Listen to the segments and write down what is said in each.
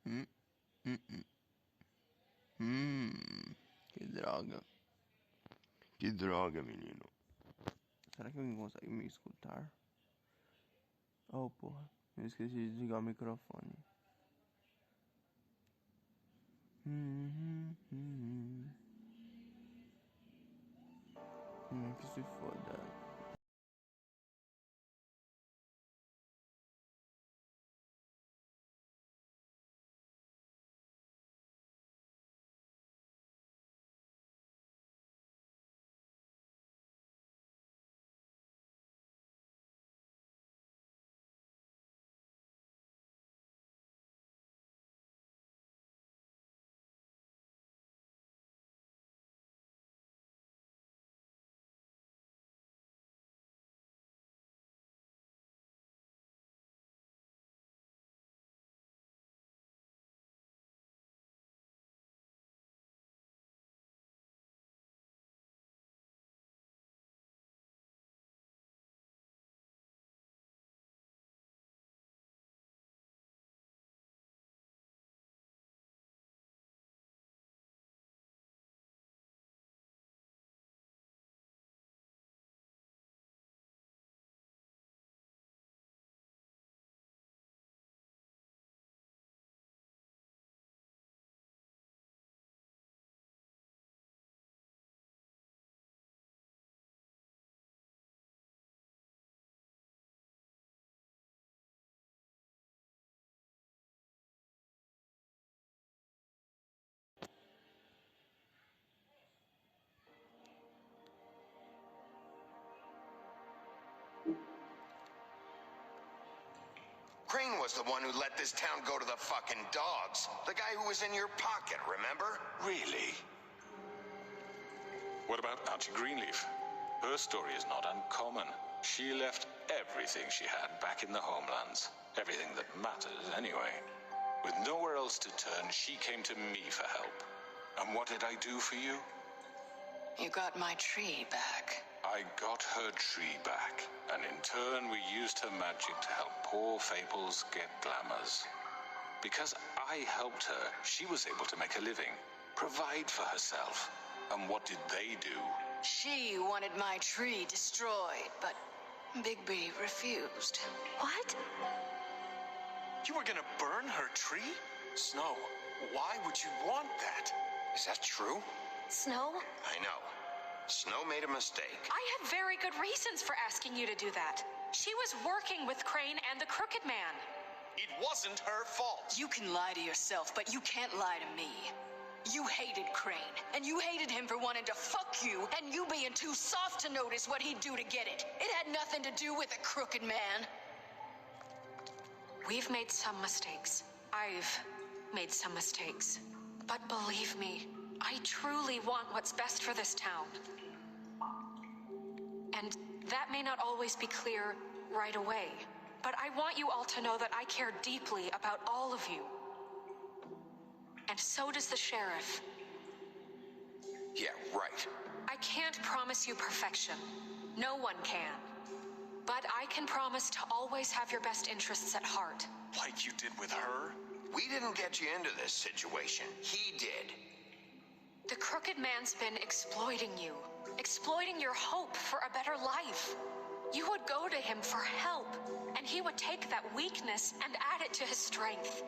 Mm, mm, mm. Que droga. Que droga, menino. Será que alguém consegue me escutar? Oh, porra. Eu esqueci de desligar o microfone. Que se foda. Crane was the one who let this town go to the fucking dogs. The guy who was in your pocket, remember? Really? What about Auntie Greenleaf? Her story is not uncommon. She left everything she had back in the homelands. Everything that matters, anyway. With nowhere else to turn, she came to me for help. And what did I do for you? You got my tree back. I got her tree back, and in turn we used her magic to help poor Fables get glamours. Because I helped her, she was able to make a living, provide for herself. And what did they do? She wanted my tree destroyed, but Bigby refused. What? You were gonna burn her tree? Snow, why would you want that? Is that true? Snow? I know. Snow made a mistake. I had very good reasons for asking you to do that. She was working with Crane and the Crooked Man. It wasn't her fault. You can lie to yourself, but you can't lie to me. You hated Crane, and you hated him for wanting to fuck you, and you being too soft to notice what he'd do to get it. It had nothing to do with the Crooked Man. We've made some mistakes. I've made some mistakes. But believe me, I truly want what's best for this town. And that may not always be clear right away, but I want you all to know that I care deeply about all of you. And so does the sheriff. Yeah, right. I can't promise you perfection. No one can. But I can promise to always have your best interests at heart. Like you did with her? We didn't get you into this situation. He did. The Crooked Man's been exploiting you. Exploiting your hope for a better life. You would go to him for help, and he would take that weakness and add it to his strength.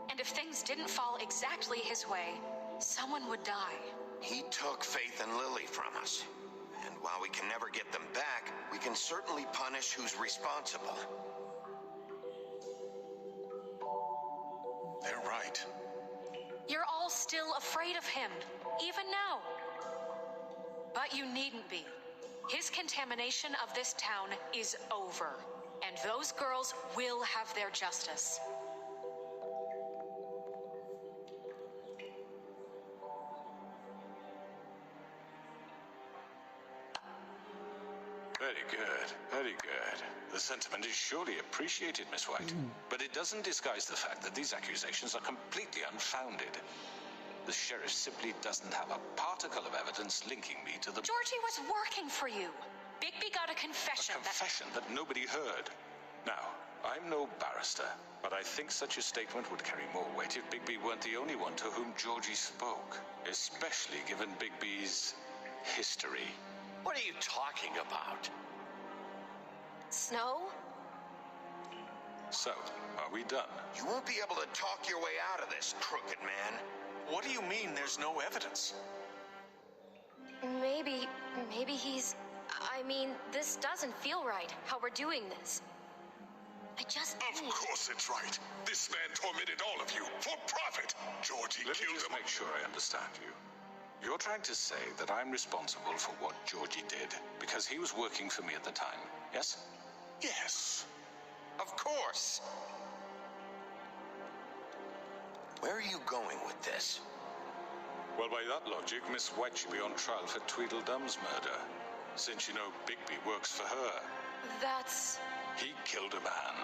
And if things didn't fall exactly his way, someone would die. He took Faith and Lily from us. And while we can never get them back, we can certainly punish who's responsible. They're right. You're all still afraid of him, even now. But you needn't be. His contamination of this town is over, and those girls will have their justice. Very good, very good. The sentiment is surely appreciated, Miss White. But it doesn't disguise the fact that these accusations are completely unfounded. The sheriff simply doesn't have a particle of evidence linking me to the... Georgie was working for you. Bigby got a confession. A confession that nobody heard. Now, I'm no barrister, but I think such a statement would carry more weight if Bigby weren't the only one to whom Georgie spoke, especially given Bigby's history. What are you talking about? Snow? So, are we done? You won't be able to talk your way out of this, crooked man. What do you mean there's no evidence? Maybe he's... I mean, this doesn't feel right, how we're doing this. I just... Of course it's right. This man tormented all of you for profit. Georgie Let me killed just him. make sure I understand you. You're trying to say that I'm responsible for what Georgie did because he was working for me at the time, yes? Yes. Of course. Where are you going with this? Well, by that logic, Miss White should be on trial for Tweedledum's murder, since you know Bigby works for her. That's... He killed a man.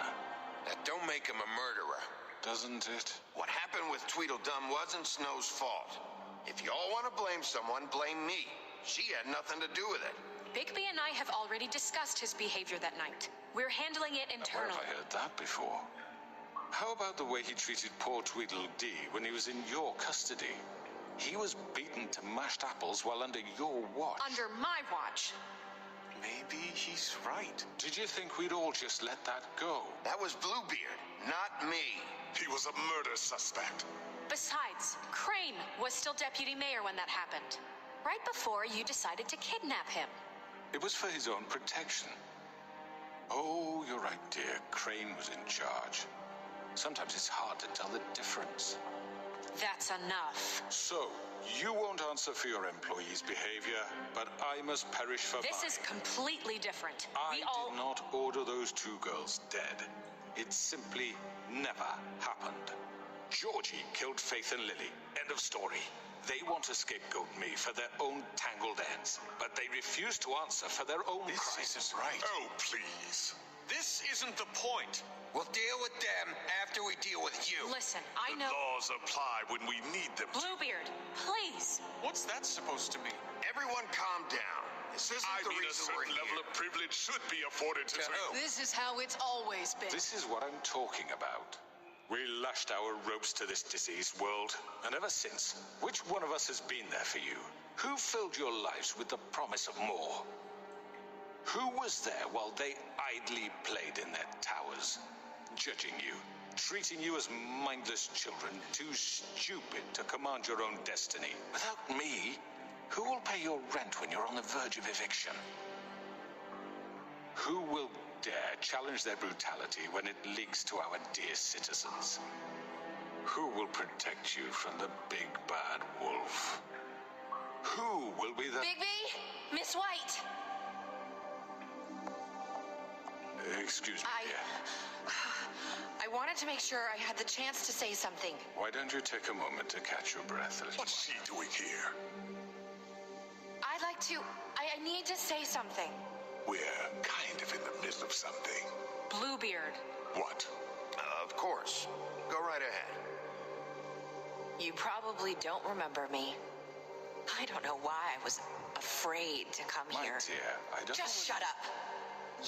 That don't make him a murderer. Doesn't it? What happened with Tweedledum wasn't Snow's fault. If y'all want to blame someone, blame me. She had nothing to do with it. Bigby and I have already discussed his behavior that night. We're handling it Where internally. have I heard that before? How about the way he treated poor Tweedledee when he was in your custody? He was beaten to mashed apples while under your watch. Under my watch. Maybe he's right. Did you think we'd all just let that go? That was Bluebeard, not me. He was a murder suspect. Besides, Crane was still deputy mayor when that happened. Right before you decided to kidnap him. It was for his own protection. Oh, you're right, dear. Crane was in charge. Sometimes it's hard to tell the difference. That's enough. So, you won't answer for your employees' behavior, but I must perish for This mine. is completely different. I We all... did not order those two girls dead. It simply never happened. Georgie killed Faith and Lily. End of story. They want to scapegoat me for their own tangled ends, but they refuse to answer for their own This crimes. isn't right. Oh, please. This isn't the point. We'll deal with them after we deal with you. Listen, I The know... laws apply when we need them to. Bluebeard, please. What's that supposed to mean? Everyone calm down. This isn't I the mean, a reason we're certain level here. of privilege should be afforded to... To who? This is how it's always been. This is what I'm talking about. We lashed our ropes to this diseased world, and ever since, which one of us has been there for you? Who filled your lives with the promise of more? Who was there while they idly played in their towers, judging you, treating you as mindless children, too stupid to command your own destiny? Without me, who will pay your rent when you're on the verge of eviction? Who will dare challenge their brutality when it leaks to our dear citizens? Who will protect you from the big bad wolf? Who will be the... Bigby, Miss White. Excuse me, dear. I wanted to make sure I had the chance to say something. Why don't you take a moment to catch your breath a little? What's she doing here? I'd like to... I need to say something. We're kind of in the middle of something. Bluebeard. What? Of course. Go right ahead. You probably don't remember me. I don't know why I was afraid to come My here. dear, I don't Just know shut up.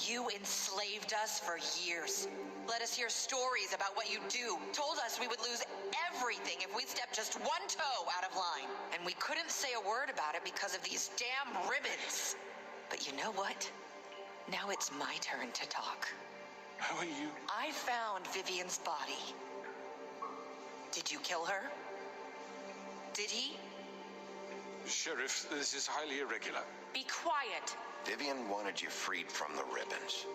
You enslaved us for years. Let us hear stories about what you do. Told us we would lose everything if we stepped just one toe out of line. And we couldn't say a word about it because of these damn ribbons. But you know what? Now it's my turn to talk. How are you? I found Vivian's body. Did you kill her? Did he? Sheriff, this is highly irregular. Be quiet. Vivian wanted you freed from the ribbons.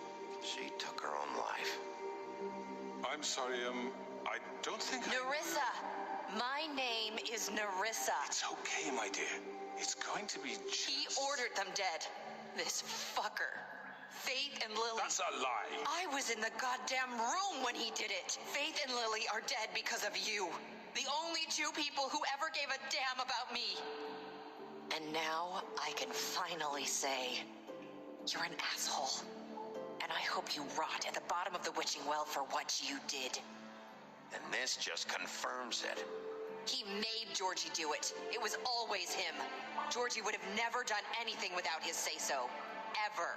She took her own life. I'm sorry, I don't think Nerissa. My name is Nerissa. It's okay, my dear. It's going to be He just... ordered them dead. This fucker. Faith and Lily. That's a lie. I was in the goddamn room when he did it. Faith and Lily are dead because of you. The only two people who ever gave a damn about me. And now I can finally say, you're an asshole. And I hope you rot at the bottom of the witching well for what you did. And this just confirms it. He made Georgie do it. It was always him. Georgie would have never done anything without his say-so. Ever.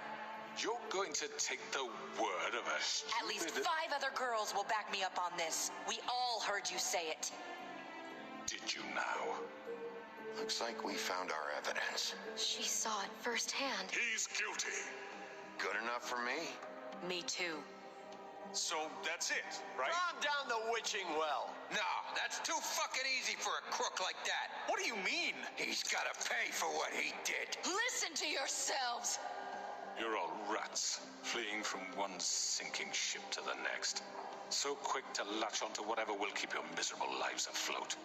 You're going to take the word of a stupid... At least 5 other girls will back me up on this. We all heard you say it. Did you now? Looks like we found our evidence. She saw it firsthand. He's guilty. Good enough for me. Me too. So that's it, right? Calm down the witching well. No, that's too fucking easy for a crook like that. What do you mean? He's gotta pay for what he did. Listen to yourselves! You're all rats, fleeing from one sinking ship to the next. So quick to latch onto whatever will keep your miserable lives afloat.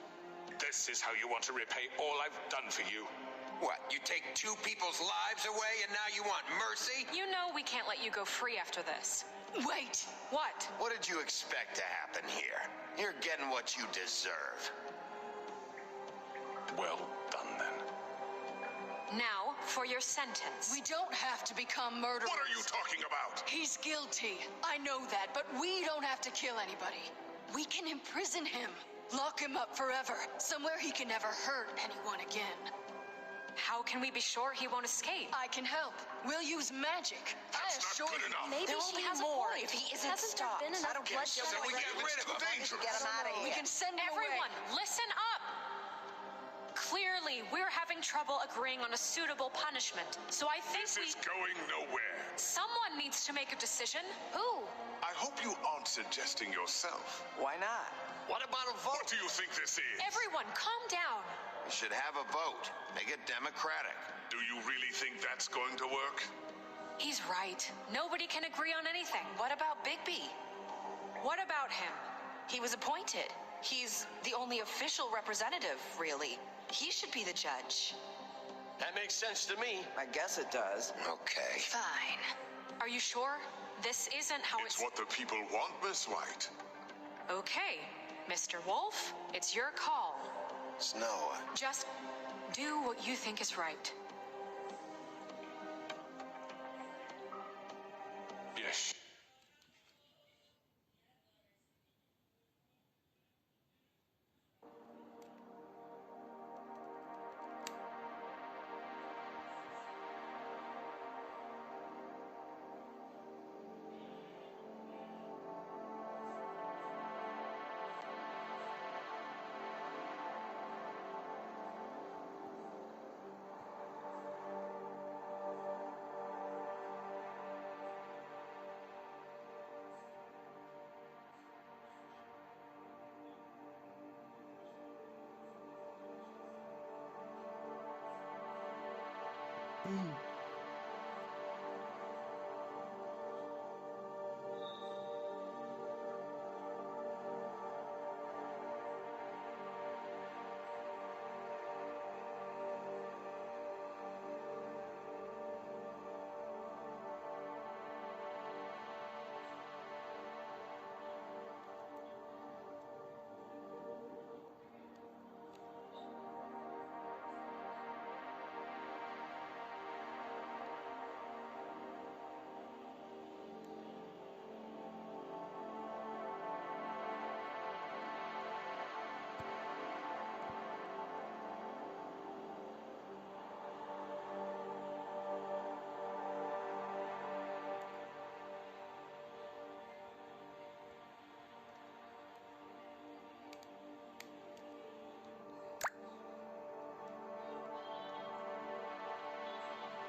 This is how you want to repay all I've done for you. What, you take 2 people's lives away and now you want mercy? You know we can't let you go free after this. Wait! What? What did you expect to happen here? You're getting what you deserve. Well done, then. Now, for your sentence. We don't have to become murderers. What are you talking about? He's guilty. I know that, but we don't have to kill anybody. We can imprison him. Lock him up forever. Somewhere he can never hurt anyone again. How can we be sure he won't escape? I can help. We'll use magic. That's I not assure good you. enough. Maybe There she will be has more a point. if he isn't Hasn't there stopped. been enough bloodshed So we already? get rid of him. dangerous. Get him out of here. We can send him Everyone, away. listen up! Clearly, we're having trouble agreeing on a suitable punishment. So I think This is going nowhere. someone needs to make a decision. Who? I hope you aren't suggesting yourself. Why not? What about a vote? What do you think this is? Everyone, calm down. We should have a vote. Make it democratic. Do you really think that's going to work? He's right. Nobody can agree on anything. What about Bigby? What about him? He was appointed. He's the only official representative, really. He should be the judge. That makes sense to me. I guess it does. Okay. Fine. Are you sure? This isn't how It's what the people want, Miss White. Okay, Mr. Wolf, it's your call. Snow, Just do what you think is right. Yes.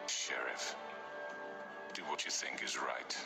Sheriff, do what you think is right.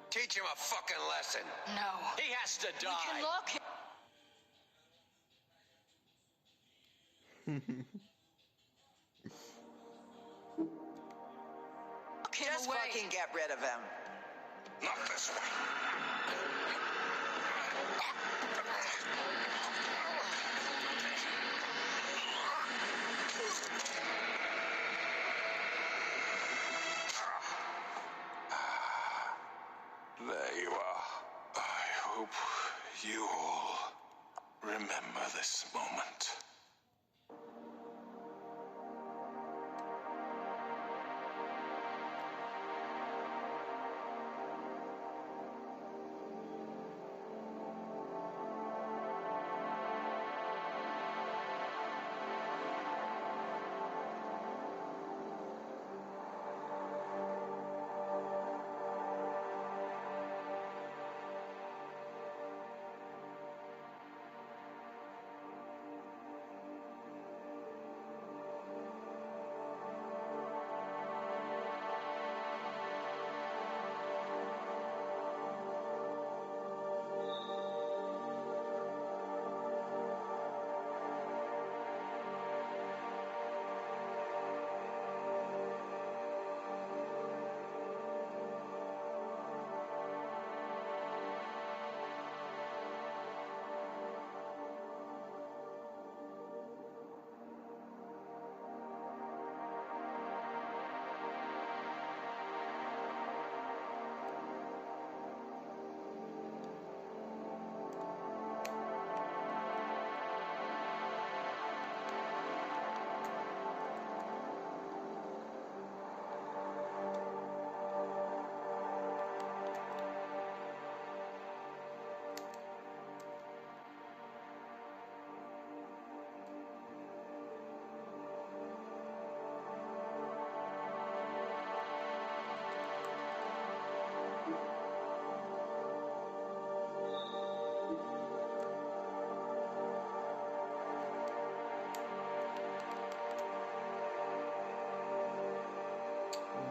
Teach him a fucking lesson. No. He has to die. We can lock him. Lock him Just away. fucking get rid of him. Not this way. There you are. I hope you all remember this moment.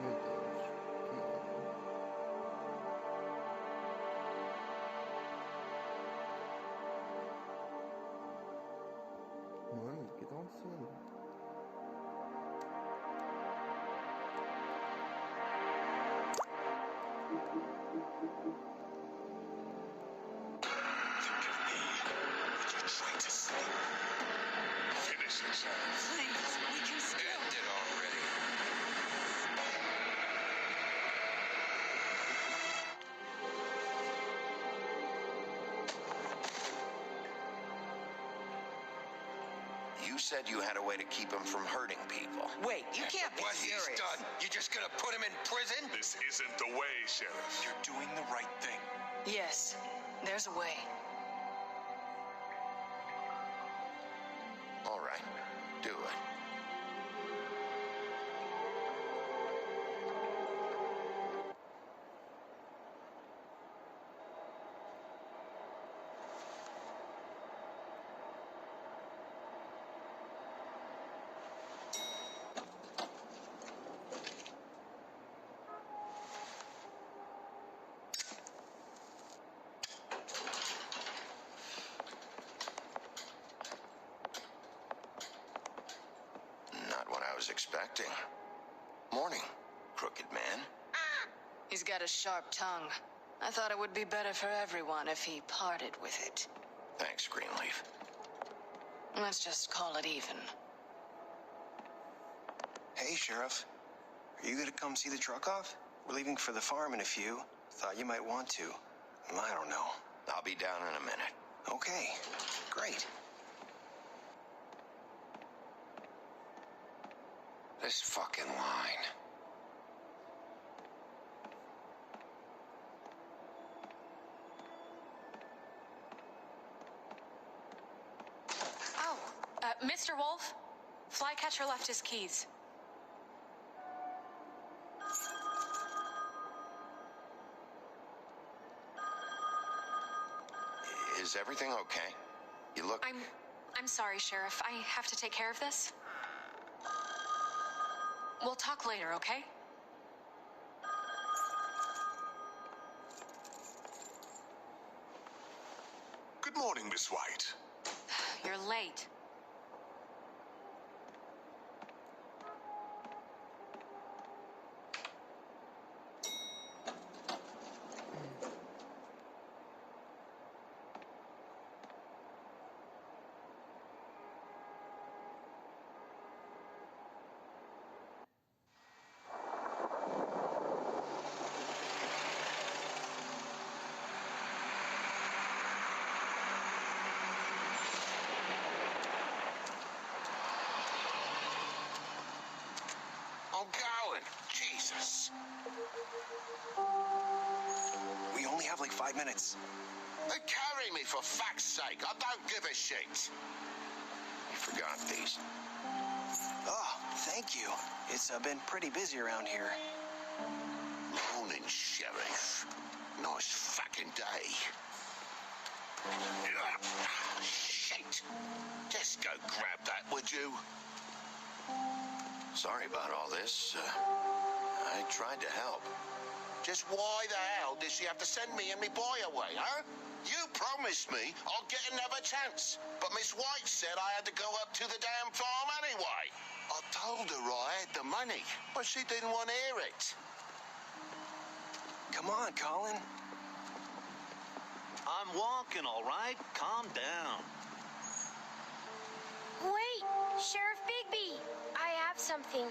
Meu Deus, que ódio. Mano, o que tá acontecendo? Finish it, Sheriff. Please, we can still. End it already. You said you had a way to keep him from hurting people. Wait, you can't be What serious. he's done, you just gonna put him in prison? This isn't the way, Sheriff. You're doing the right thing. Yes, there's a way. All right, do it. Not what I was expecting. Morning, crooked man. He's got a sharp tongue. I thought it would be better for everyone if he parted with it. Thanks, Greenleaf. Let's just call it even. Hey, Sheriff. Are you gonna come see the truck off? We're leaving for the farm in a few. Thought you might want to. I don't know. I'll be down in a minute. Okay, great. This fucking line. Oh, Mr. Wolf, Flycatcher left his keys. Is everything okay? You look... I'm sorry, Sheriff. I have to take care of this. We'll talk later, okay? Good morning, Miss White. You're late. I'm going. Jesus. We only have like 5 minutes. They carry me for fuck's sake. I don't give a shit. You forgot these. Oh, thank you. It's been pretty busy around here. Morning, Sheriff. Nice fucking day. Shit. Just go grab that, would you? Sorry about all this. I tried to help. Just why the hell did she have to send me and me boy away, huh? You promised me I'll get another chance, but Miss White said I had to go up to the damn farm anyway. I told her I had the money, but she didn't want to hear it. Come on, Colin. I'm walking, all right? Calm down. Wait, Sheriff Bigby, I have something.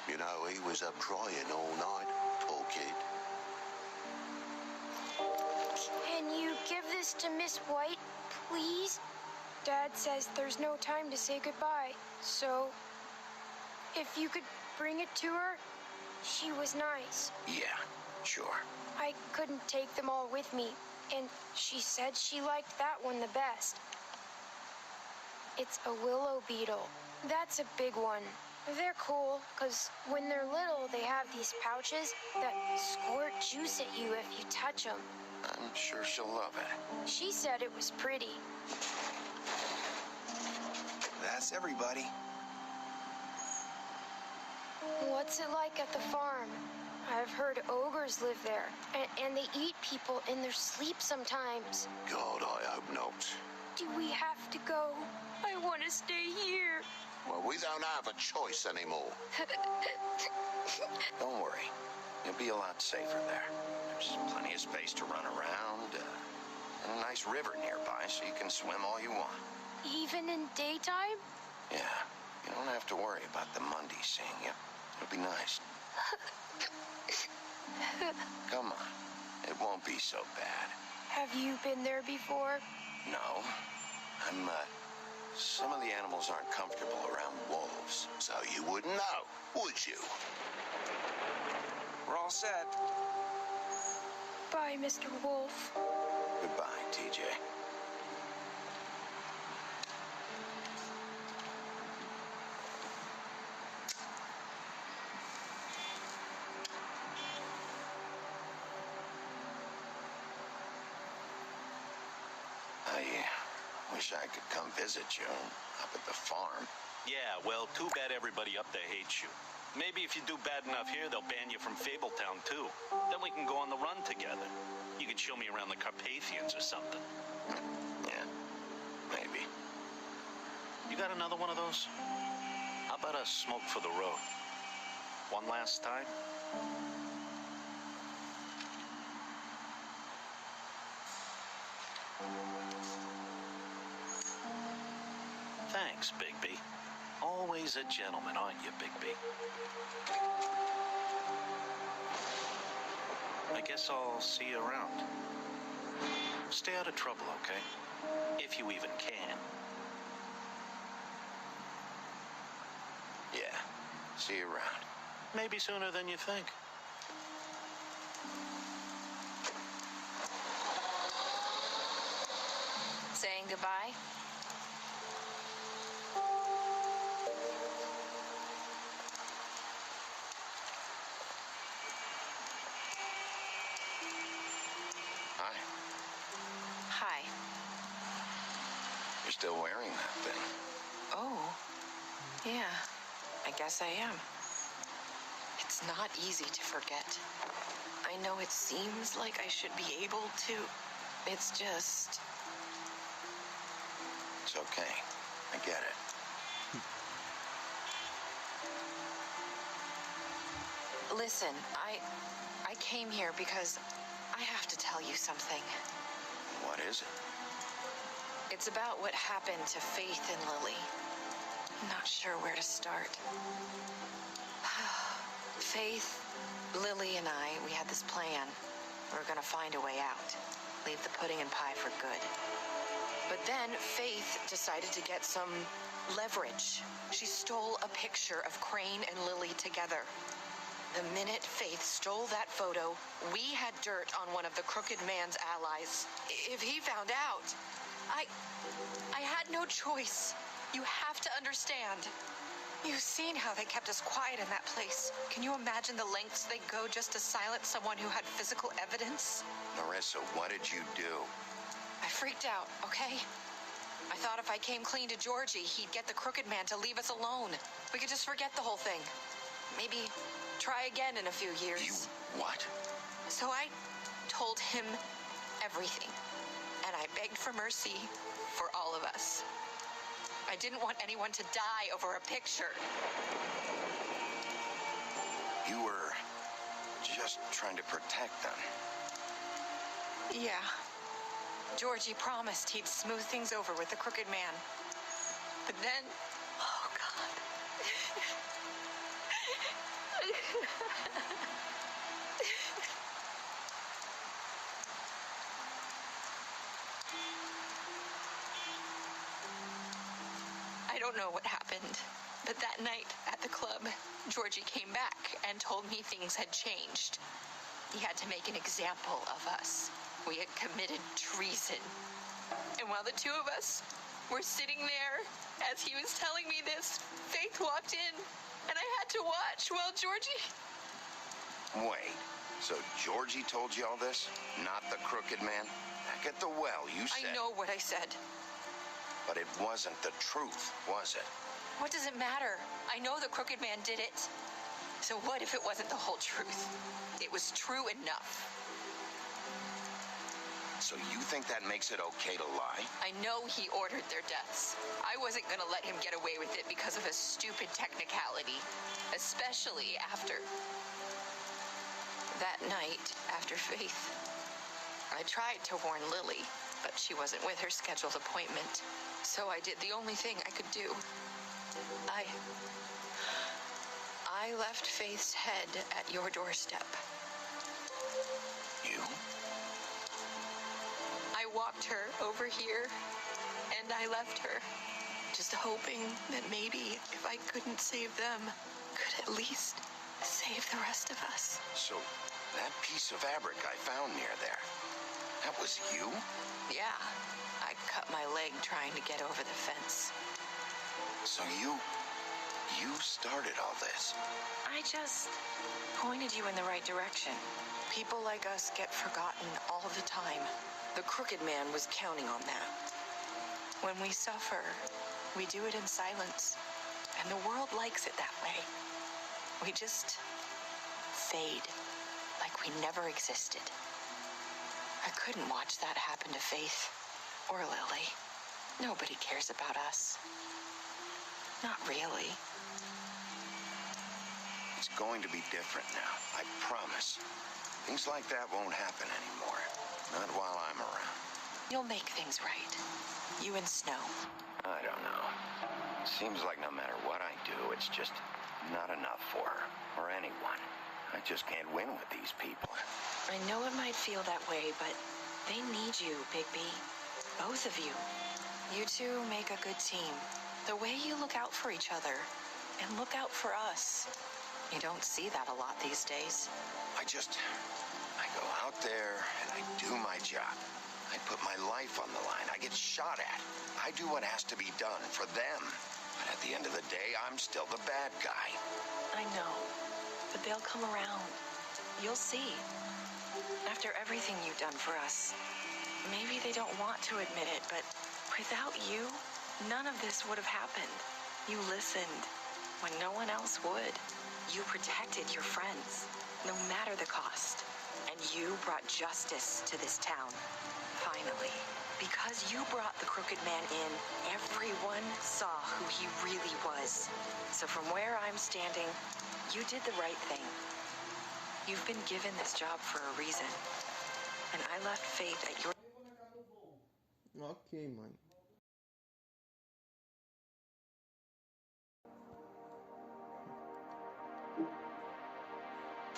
You know, he was up crying all night, poor kid. Can you give this to Miss White, please? Dad says there's no time to say goodbye, so if you could bring it to her, she was nice. Yeah, sure. I couldn't take them all with me, and she said she liked that one the best. It's a willow beetle. That's a big one. They're cool, because when they're little, they have these pouches that squirt juice at you if you touch them. I'm sure she'll love it. She said it was pretty. That's everybody. What's it like at the farm? I've heard ogres live there, and they eat people in their sleep sometimes. God, I hope not. Do we have to go? I want to stay here. Well, we don't have a choice anymore. Don't worry. You'll be a lot safer there. There's plenty of space to run around, and a nice river nearby so you can swim all you want. Even in daytime? Yeah, you don't have to worry about the Monday seeing you. It'll be nice. Come on. It won't be so bad. Have you been there before? No. Some of the animals aren't comfortable around wolves. So you wouldn't know, would you? We're all set. Bye, Mr. Wolf. Goodbye, TJ. I wish I could come visit you up at the farm. Yeah, well, too bad everybody up there hates you. Maybe if you do bad enough here, they'll ban you from Fabletown, too. Then we can go on the run together. You could show me around the Carpathians or something. Yeah, maybe. You got another one of those? How about a smoke for the road? One last time? Thanks, Bigby. Always a gentleman, aren't you, Bigby? I guess I'll see you around. Stay out of trouble, okay? If you even can. Yeah, see you around. Maybe sooner than you think. Saying goodbye? Hi. Hi. You're still wearing that thing. Oh, yeah. I guess I am. It's not easy to forget. I know it seems like I should be able to. It's just... It's okay. I get it. Listen, I came here because I have to tell you something. What is it? It's about what happened to Faith and Lily. I'm not sure where to start. Faith, Lily, and I, we had this plan. We were gonna find a way out. Leave the pudding and pie for good. But then Faith decided to get some leverage. She stole a picture of Crane and Lily together. The minute Faith stole that photo, we had dirt on one of the Crooked Man's allies. If he found out, I had no choice. You have to understand. You've seen how they kept us quiet in that place. Can you imagine the lengths they go just to silence someone who had physical evidence? Marissa, what did you do? I freaked out, okay? I thought if I came clean to Georgie, he'd get the Crooked Man to leave us alone. We could just forget the whole thing. Maybe try again in a few years. You what? So I told him everything. And I begged for mercy for all of us. I didn't want anyone to die over a picture. You were just trying to protect them. Yeah. Georgie promised he'd smooth things over with the Crooked Man. But then... Oh, God. I don't know what happened, but that night at the club, Georgie came back and told me things had changed. He had to make an example of us. We had committed treason. And while the two of us were sitting there, as he was telling me this, Faith walked in, and I had to watch while Georgie... Wait, so Georgie told you all this? Not the Crooked Man? Back at the well, you said... I know what I said. But it wasn't the truth, was it? What does it matter? I know the Crooked Man did it. So what if it wasn't the whole truth? It was true enough. So you think that makes it okay to lie? I know he ordered their deaths. I wasn't gonna let him get away with it because of a stupid technicality. Especially after... that night, after Faith. I tried to warn Lily, but she wasn't with her scheduled appointment. So I did the only thing I could do. I left Faith's head at your doorstep. You? I walked her over here, and I left her, just hoping that maybe if I couldn't save them, could at least save the rest of us. So that piece of fabric I found near there, that was you? Yeah, I cut my leg trying to get over the fence. So you started all this? I just pointed you in the right direction. People like us get forgotten all the time. The Crooked Man was counting on that. When we suffer, we do it in silence, and the world likes it that way. We just fade, like we never existed. I couldn't watch that happen to Faith or Lily. Nobody cares about us. Not really. It's going to be different now, I promise. Things like that won't happen anymore. Not while I'm around. You'll make things right. You and Snow. I don't know. Seems like no matter what I do, it's just not enough for her or anyone. I just can't win with these people. I know it might feel that way, but they need you, Bigby. Both of you. You two make a good team. The way you look out for each other and look out for us. You don't see that a lot these days. I go out there and I do my job. I put my life on the line. I get shot at. I do what has to be done for them. But at the end of the day, I'm still the bad guy. I know, but they'll come around. You'll see. After everything you've done for us, maybe they don't want to admit it, but without you, none of this would have happened. You listened. when no one else would. You protected your friends, no matter the cost. And you brought justice to this town. Finally. Because you brought the Crooked Man in, everyone saw who he really was. So from where I'm standing, you did the right thing. You've been given this job for a reason. And I left Faith at your... Ok, mãe.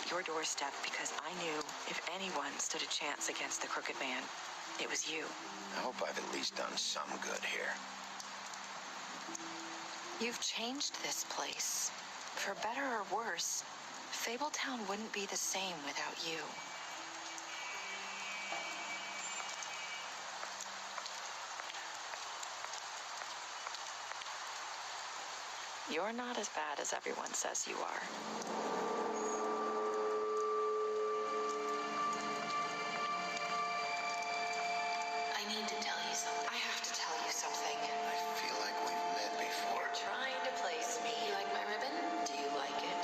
your doorstep because I knew if anyone stood a chance against the Crooked Man, it was you. I hope I've at least done some good here. You've changed this place. For better or worse, Fabletown wouldn't be the same without you. You're not as bad as everyone says you are. I need to tell you something. I have to tell you something. I feel like we've met before. Trying to place me. You like my ribbon? Do you like it?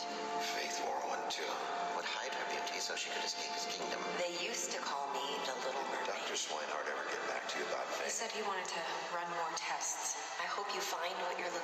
Faith wore one too. Would hide her beauty so she could escape his kingdom. They used to call me the Little Mermaid. Dr. Swinehart ever get back to you about He Faith? said he wanted to run more tests. I hope you find what you're